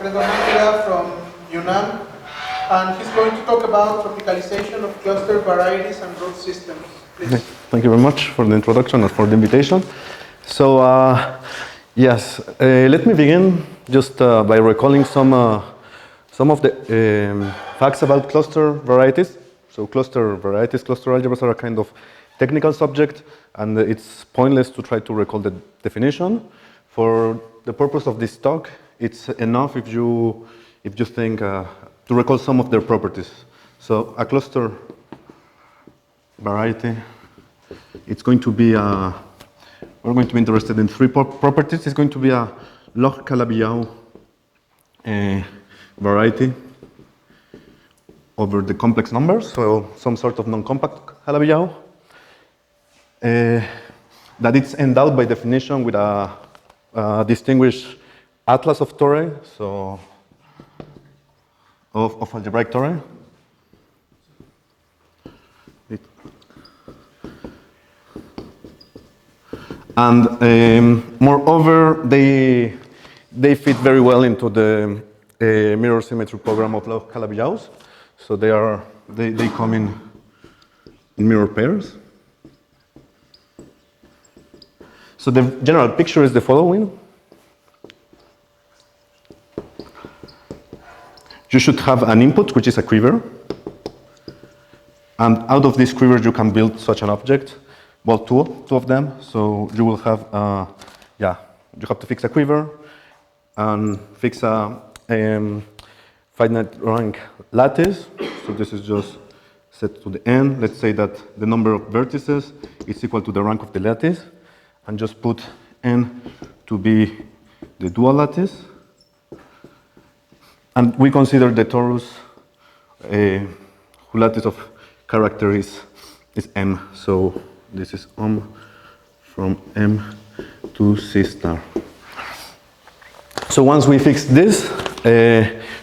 Alfredo Najera from UNAM, and he's going to talk about tropicalization of cluster varieties and root systems. Please. Thank you very much for the introduction and for the invitation. So, yes, let me begin just by recalling some of the facts about cluster varieties. So cluster varieties, cluster algebras are a kind of technical subject, and it's pointless to try to recall the definition. For the purpose of this talk, it's enough if you think to recall some of their properties. So a cluster variety, it's going to be we're going to be interested in three properties. It's going to be a log Calabi-Yau variety over the complex numbers, so some sort of non-compact Calabi-Yau. That it's endowed by definition with a distinguished atlas of tori, so of algebraic tori. And moreover, they fit very well into the mirror symmetry program of log Calabi-Yaus. So they come in mirror pairs. So the general picture is the following. You should have an input, which is a quiver. And out of this quiver, you can build such an object. Well, two of them. So you will have, you have to fix a quiver and fix a finite rank lattice. So this is just set to the n. Let's say that the number of vertices is equal to the rank of the lattice. And just put n to be the dual lattice. And we consider the torus whose lattice of character is m. So this is from m to c star. So once we fix this,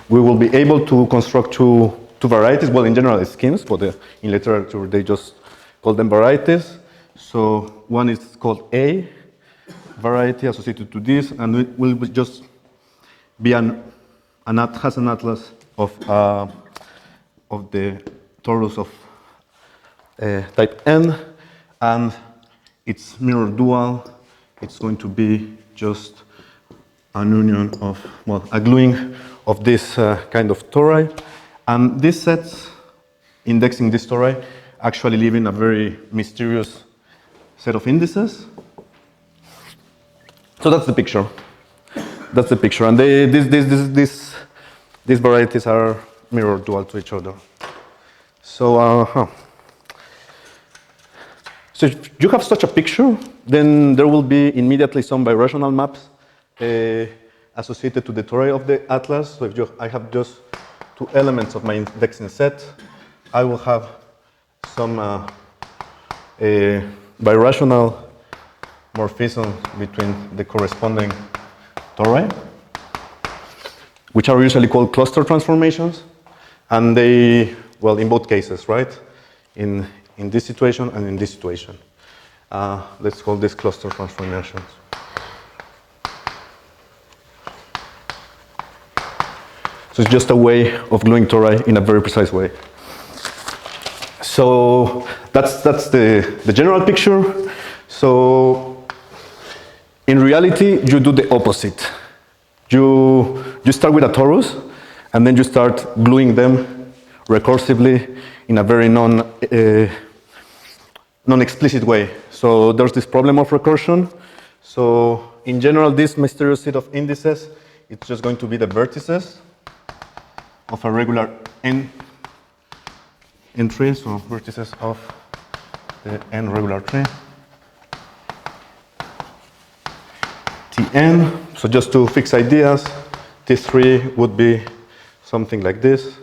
we will be able to construct two varieties. Well, in general, it's schemes, but in literature, they just call them varieties. So one is called A variety associated to this, and it will just be has an atlas of the torus of type n, and its mirror dual. It's going to be just an union of, well, a gluing of this kind of tori, and these sets indexing this tori actually live in a very mysterious set of indices. So that's the picture. That's the picture, and these varieties are mirror dual to each other. So, so if you have such a picture, then there will be immediately some birational maps associated to the tori of the atlas. So if I have just two elements of my indexing set, I will have some birational morphism between the corresponding tori, which are usually called cluster transformations. And they, well, in both cases, right? In this situation and in this situation. Let's call this cluster transformations. So it's just a way of gluing tori in a very precise way. So that's the general picture. So in reality, you do the opposite. You start with a torus, and then you start gluing them recursively in a very non-explicit way. So there's this problem of recursion. So in general, this mysterious set of indices, it's just going to be the vertices of a regular n tree, so vertices of the n regular tree. Tn, so just to fix ideas, T3 would be something like this,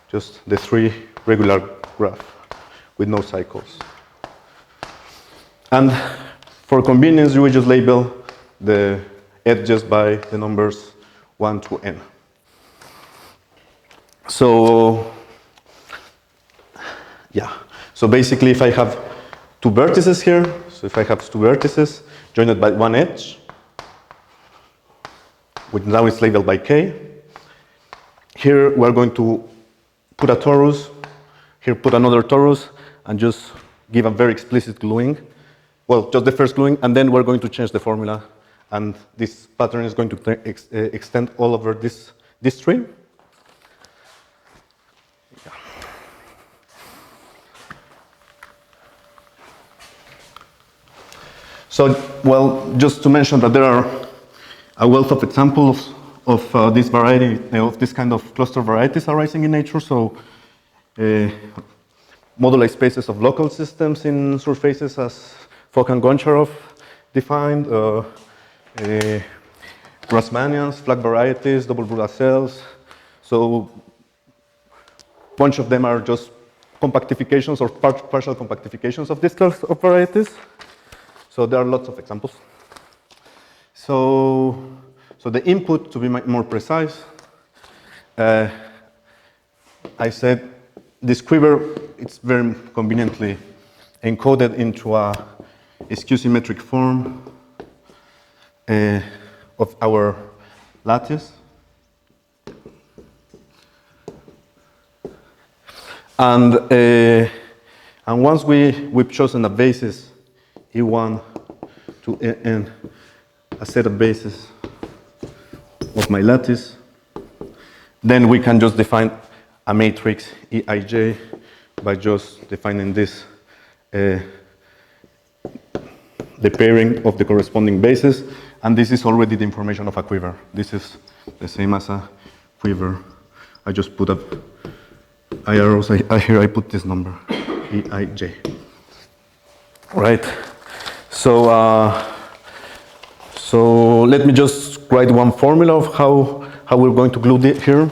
just the three regular graph with no cycles. And for convenience, you will just label the edges by the numbers 1 to n. So, yeah. So basically, if I have two vertices here, so if I have two vertices joined by one edge, which now is labeled by K. Here we're going to put a torus, here put another torus, and just give a very explicit gluing. Well, just the first gluing, and then we're going to change the formula, and this pattern is going to extend all over this tree. So, well, just to mention that there are a wealth of examples of this variety, of this kind of cluster varieties arising in nature. So, moduli spaces of local systems in surfaces as Fock and Goncharov defined, Grassmannians, flag varieties, double Bruda cells. So, a bunch of them are just compactifications or partial compactifications of this class of varieties. So there are lots of examples. So the input, to be more precise, I said this quiver, it's very conveniently encoded into a skew-symmetric form of our lattice. And once we've chosen a basis, E1 to N, a set of bases of my lattice, then we can just define a matrix Eij by just defining this, the pairing of the corresponding bases, and this is already the information of a quiver. This is the same as a quiver. I just put up arrows, here I put this number, Eij. Right. So let me just write one formula of how we're going to glue it here.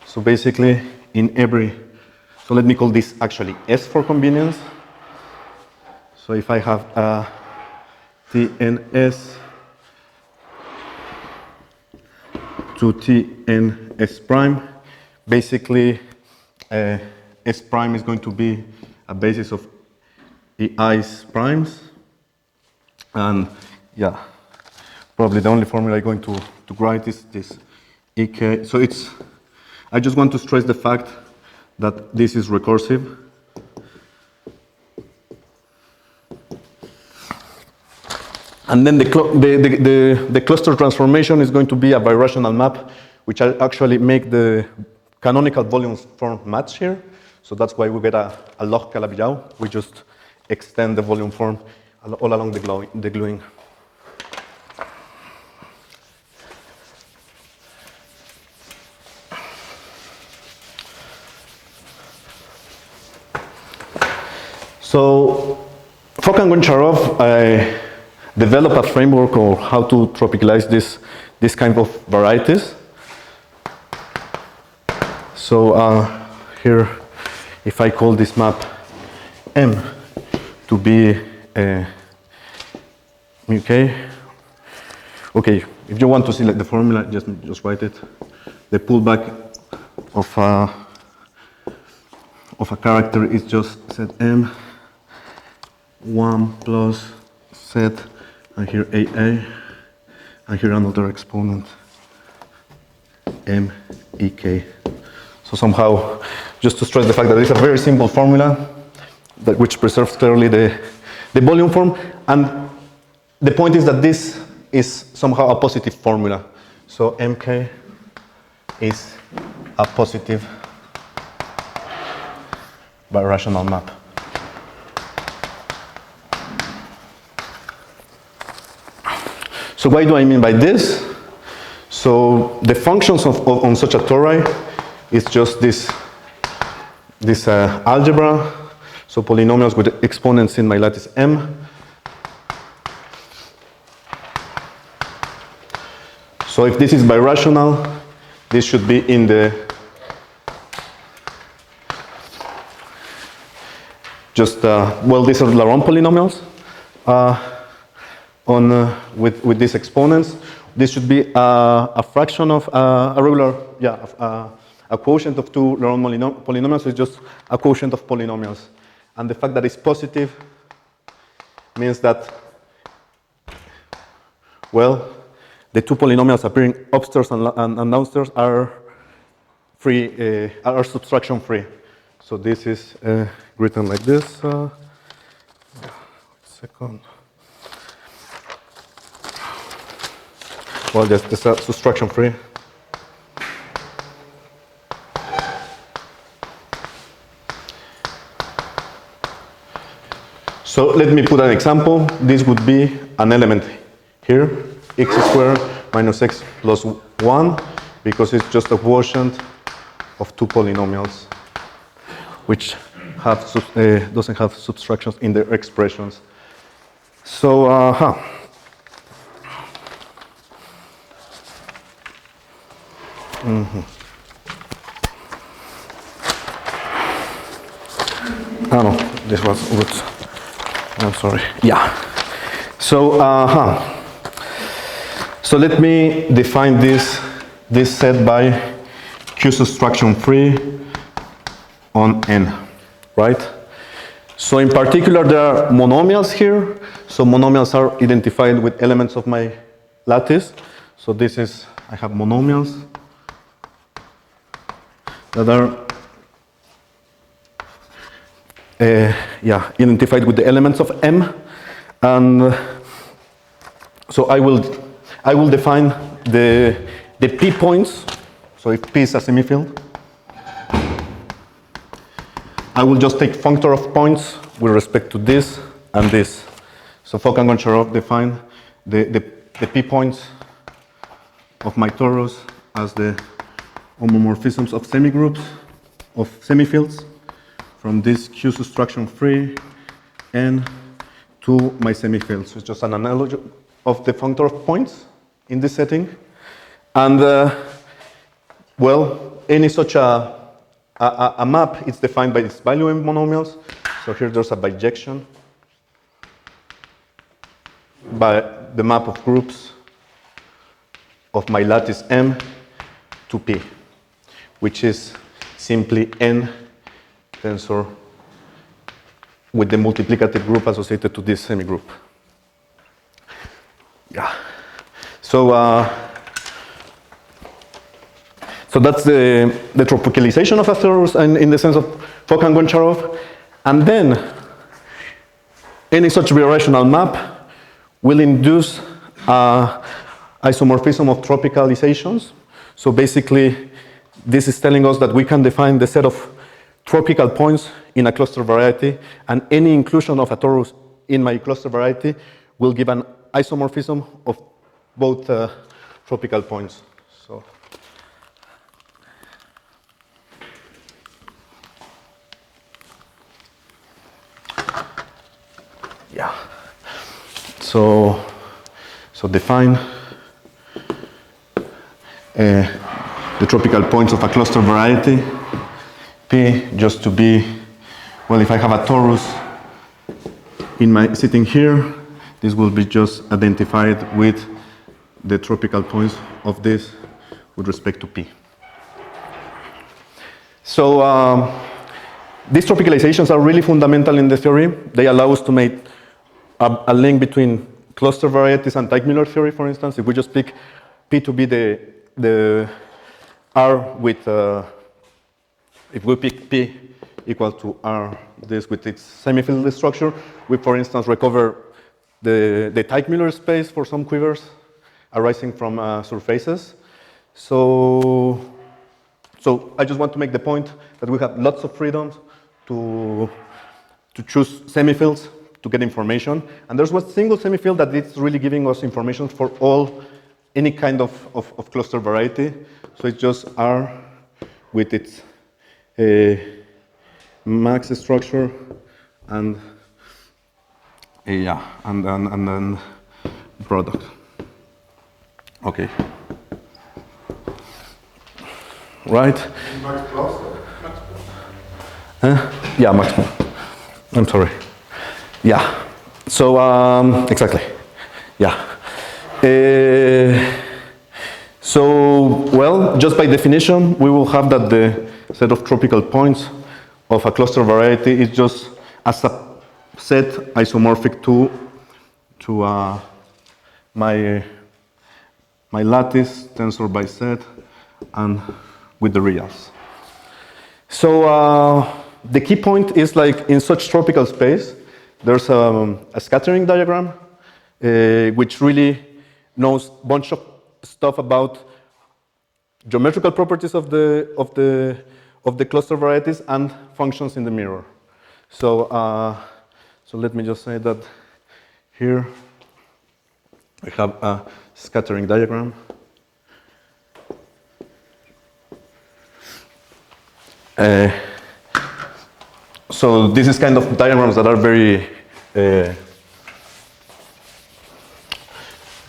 So basically, in every, so let me call this actually S for convenience. So if I have a TNS to TNS prime, basically S prime is going to be a basis of EI's primes. And yeah, probably the only formula I'm going to write is this EK. So it's, I just want to stress the fact that this is recursive. And then the cluster transformation is going to be a birational map, which I actually make the canonical volumes form match here. So that's why we get a log Calabi-Yau. We just extend the volume form all along the gluing. So, Fock and Goncharov, I developed a framework on how to tropicalize this kind of varieties. So here, if I call this map M to be okay. Okay, if you want to see like the formula, just write it. The pullback of a character is just set M 1 plus set, and here AA, and here another exponent M EK. So somehow, just to stress the fact that it's a very simple formula that which preserves clearly the volume form, and the point is that this is somehow a positive formula. So MK is a positive birational map. So what do I mean by this? So the functions on such a tori is just this algebra. So polynomials with exponents in my lattice M. So if this is birational, this should be in the well, these are Laurent polynomials with these exponents. This should be a fraction of a regular, a quotient of two Laurent polynomials is just a quotient of polynomials. And the fact that it's positive means that, well, the two polynomials appearing upstairs and downstairs are free, are subtraction free. So this is written like this. Second. Well, this is subtraction free. So let me put an example. This would be an element here, x squared minus x plus 1, because it's just a quotient of two polynomials, which have doesn't have subtractions in their expressions. So, Oh no, this was good. I'm sorry. Yeah. So, so let me define this set by Q subtraction free on N, right? So in particular, there are monomials here. So monomials are identified with elements of my lattice. So this is, I have monomials that are identified with the elements of M, and so I will define the P points. So if P is a semifield, I will just take functor of points with respect to this and this. So Fock and Goncharov define the P points of my torus as the homomorphisms of semigroups of semifields from this Q subtraction free N to my semifield. So it's just an analogy of the functor of points in this setting. And well, any such a map is defined by its value in monomials. So here there's a bijection by the map of groups of my lattice M to P, which is simply N tensor with the multiplicative group associated to this semigroup. Yeah. So so that's the tropicalization of a torus in the sense of Fock and Goncharov. And then any such birational map will induce isomorphism of tropicalizations. So basically, this is telling us that we can define the set of tropical points in a cluster variety, and any inclusion of a torus in my cluster variety will give an isomorphism of both tropical points. So yeah. So define the tropical points of a cluster variety. P just to be, well, if I have a torus in my sitting here, this will be just identified with the tropical points of this with respect to P. So these tropicalizations are really fundamental in the theory. They allow us to make a link between cluster varieties and Teichmüller theory, for instance. If we just pick P to be the R with if we pick P equal to R, this with its semifield structure, we, for instance, recover the Teichmüller space for some quivers arising from surfaces. So I just want to make the point that we have lots of freedom to choose semifields to get information. And there's one single semifield that is really giving us information for any kind of cluster variety. So it's just R with its max structure and and then product. Okay. Right? Max cluster. Yeah, max. I'm sorry. Yeah. So exactly. Yeah. So well, just by definition, we will have that the set of tropical points of a cluster variety is just a subset isomorphic to my my lattice tensor by set and with the reals. So the key point is like in such tropical space, there's a scattering diagram which really knows a bunch of stuff about geometrical properties of the cluster varieties and functions in the mirror. So so let me just say that here we have a scattering diagram. So this is kind of diagrams that are very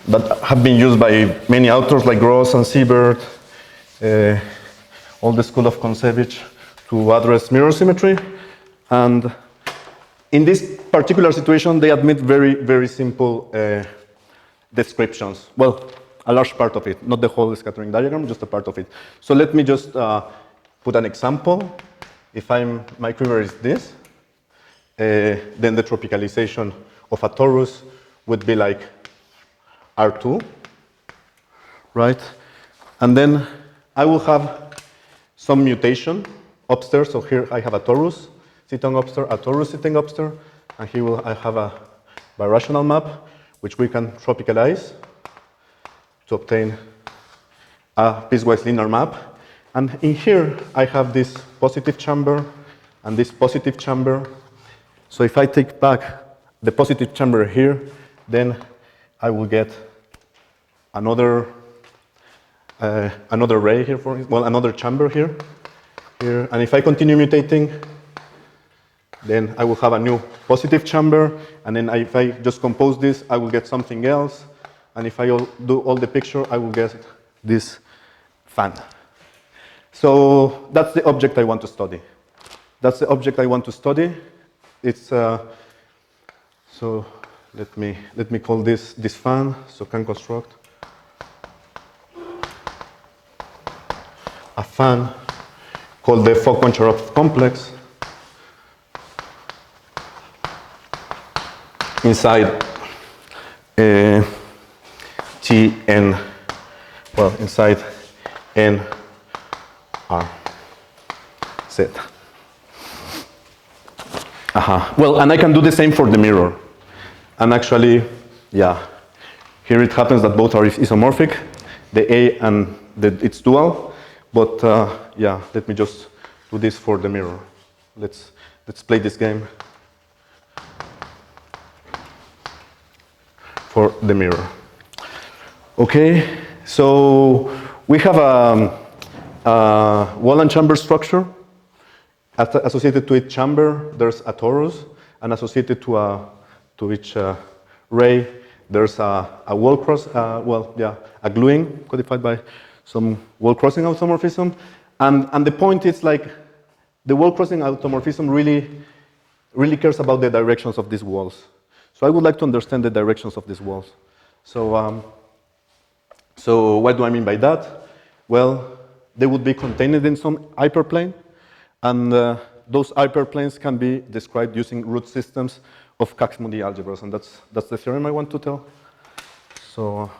that have been used by many authors like Gross and Siebert, all the school of Kontsevich, to address mirror symmetry. And in this particular situation, they admit very, very simple descriptions. Well, a large part of it, not the whole scattering diagram, just a part of it. So let me just put an example. If my quiver is this, then the tropicalization of a torus would be like R2, right? And then I will have some mutation upstairs. So here I have a torus sitting upstairs, a torus sitting upstairs, and here I have a birational map, which we can tropicalize to obtain a piecewise linear map. And in here, I have this positive chamber and this positive chamber. So if I take back the positive chamber here, then I will get another ray here, another chamber here. And if I continue mutating, then I will have a new positive chamber. And then if I just compose this, I will get something else. And if I do all the picture, I will get this fan. So that's the object I want to study. That's the object I want to study. It's so let me call this fan. So can construct a fan called the Fock and Goncharov complex inside Tn, well, inside N R Z. Well, and I can do the same for the mirror. And actually, yeah, here it happens that both are isomorphic, the A and it's dual. But yeah, let me just do this for the mirror. Let's play this game for the mirror. Okay, so we have a wall and chamber structure. Associated to each chamber, there's a torus, and associated to each ray, there's a wall cross. A gluing codified by some wall crossing automorphism, and the point is like the wall crossing automorphism really cares about the directions of these walls. So I would like to understand the directions of these walls. So so what do I mean by that? Well, they would be contained in some hyperplane. And those hyperplanes can be described using root systems of Kac-Moody algebras, and that's the theorem I want to tell. So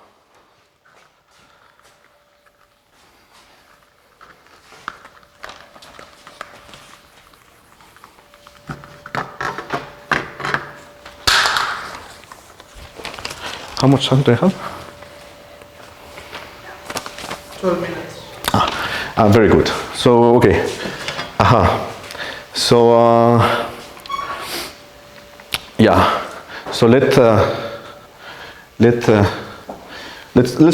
how much time do I have? 12 minutes. Very good. So okay. So yeah. So let's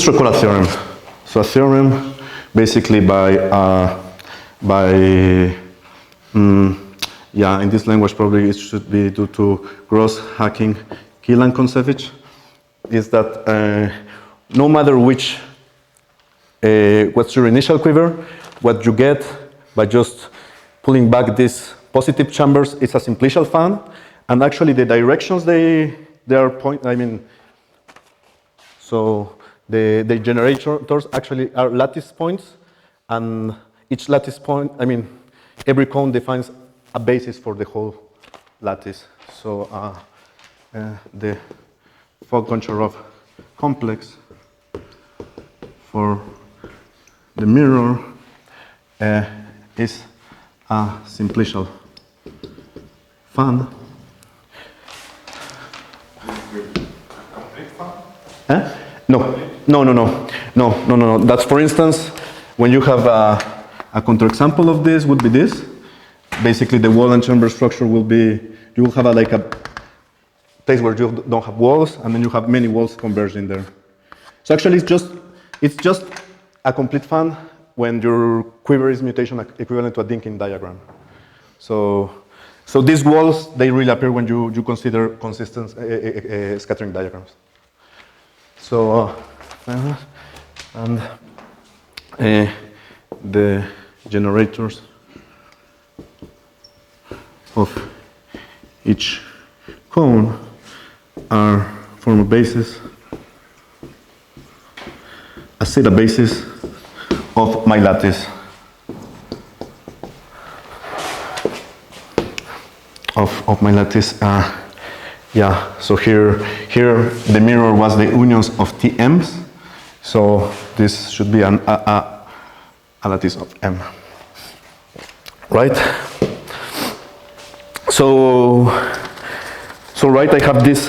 recall a theorem. So a theorem, basically yeah, in this language probably it should be due to Gross, Hacking, Kiel, and Kontsevich, is that no matter which what's your initial quiver, what you get by just pulling back these positive chambers is a simplicial fan, and actually the directions they are so the generators actually are lattice points, and each lattice point, every cone defines a basis for the whole lattice. So the Fock-Goncharov complex for the mirror is a simplicial fan. No. That's, for instance, when you have a counterexample of this would be this. Basically, the wall and chamber structure will be, you will have like a place where you don't have walls, and then you have many walls converged in there. So actually, it's just a complete fan when your quiver is mutation equivalent to a Dinkin diagram. So these walls, they really appear when you consider consistent scattering diagrams. So, and the generators of each cone form a basis, a zeta basis of my lattice. Of my lattice, yeah. So here the mirror was the unions of TMs. So this should be a lattice of M, right? So right, I have these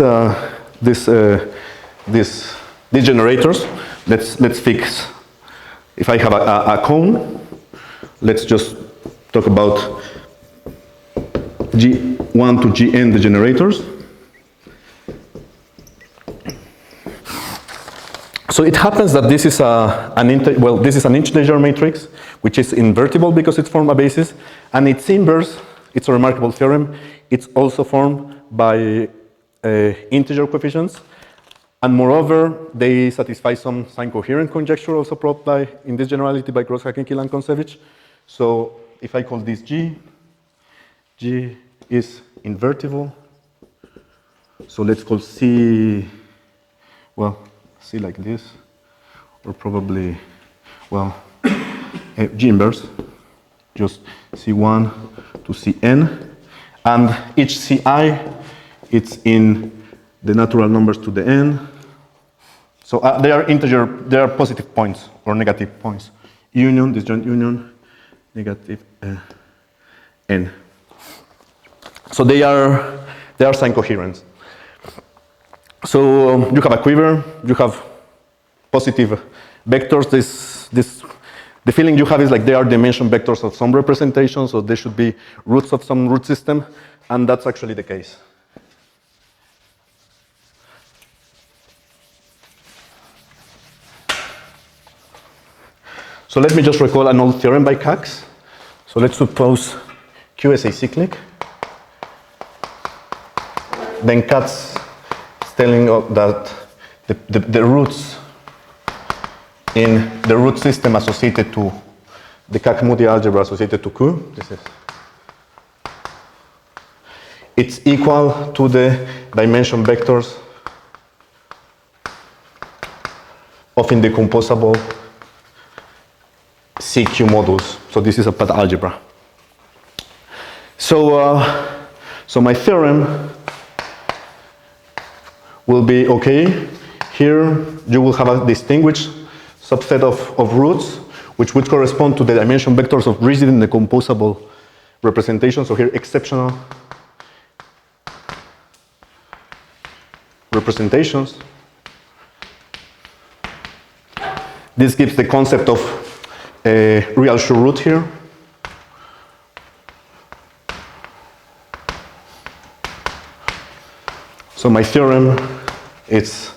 generators. Let's fix. If I have a cone, let's just talk about G1 to Gn, the generators. So it happens that this is this is an integer matrix, which is invertible because it's formed a basis, and its inverse, it's a remarkable theorem. It's also formed by integer coefficients, and moreover, they satisfy some sign-coherent conjecture also proved by, in this generality, by Gross-Hakenkiel and Kontsevich. So if I call this G is invertible. So let's call C, well, C like this, or probably, well, G inverse, just C1 to Cn, and each Ci, it's in the natural numbers to the n. So they are integer, they are positive points or negative points. Union, disjoint union, negative n. So they are sign coherent. So you have a quiver, you have positive vectors. The feeling you have is like they are dimension vectors of some representation, so they should be roots of some root system, and that's actually the case. So let me just recall an old theorem by Kac. So let's suppose Q is acyclic. Then Katz is telling that the roots in the root system associated to the Kac-Moody algebra associated to Q, it's equal to the dimension vectors of indecomposable CQ modules. So this is a path algebra. So my theorem will be, okay, here you will have a distinguished subset of roots which would correspond to the dimension vectors of rigid and decomposable representation. So here exceptional representations. This gives the concept of a real sure root here. So my theorem is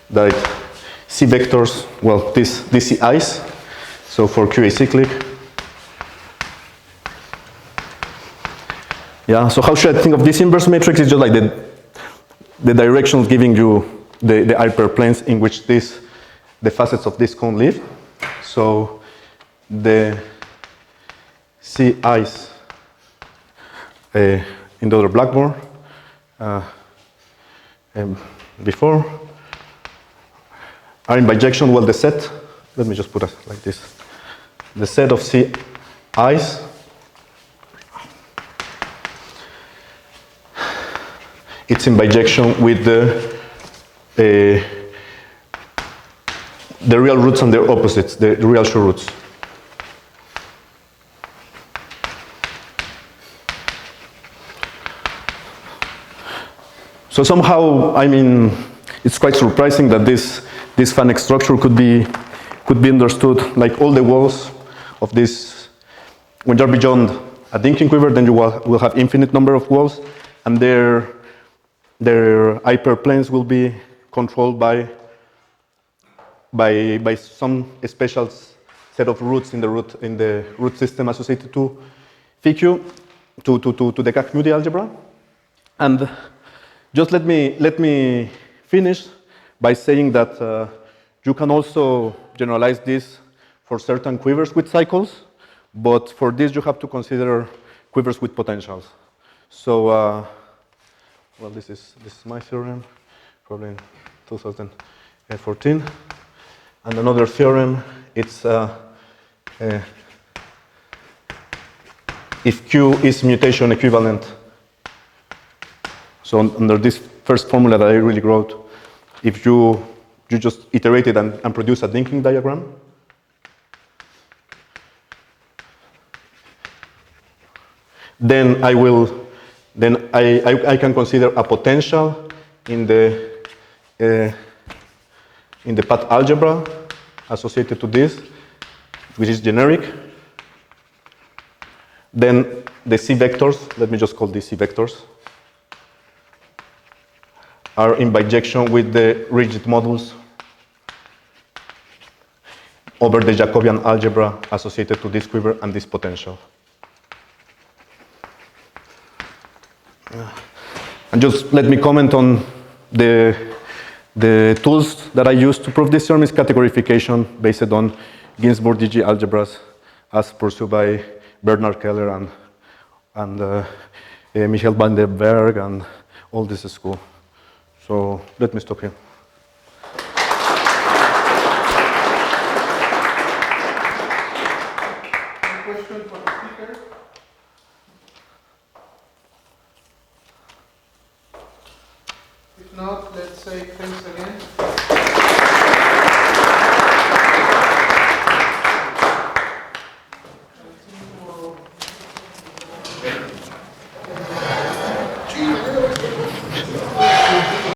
that C vectors, well, this Ci's, so for Q acyclic. Yeah, so how should I think of this inverse matrix? It's just like the directions giving you the hyperplanes in which the facets of this cone live. So the Ci's in the other blackboard before are in bijection. Well, the set, let me just put it like this. The set of Ci's it's in bijection with the the real roots and their opposites, the real sure roots. So somehow, I mean, it's quite surprising that this Fanex structure could be understood like all the walls of this. When you're beyond a thinking quiver, then you will have infinite number of walls, and their hyperplanes will be controlled by some special set of roots in the root system associated to FQ, to the Kac-Moody algebra. And just let me finish by saying that you can also generalize this for certain quivers with cycles, but for this you have to consider quivers with potentials. So, well, this is my theorem, probably in 2014, and another theorem. It's if Q is mutation equivalent. So under this first formula that I really wrote, if you just iterate it and produce a linking diagram, then I can consider a potential in the path algebra associated to this, which is generic. Then the C vectors, let me just call these C vectors, are in bijection with the rigid modules over the Jacobian algebra associated to this quiver and this potential. And just let me comment on the tools that I use to prove this theorem is categorification based on Ginzburg-DG algebras as pursued by Bernard Keller and Michael van den Berg and all this school. So let me stop here. Any question for the speaker? If not, let's say thanks again.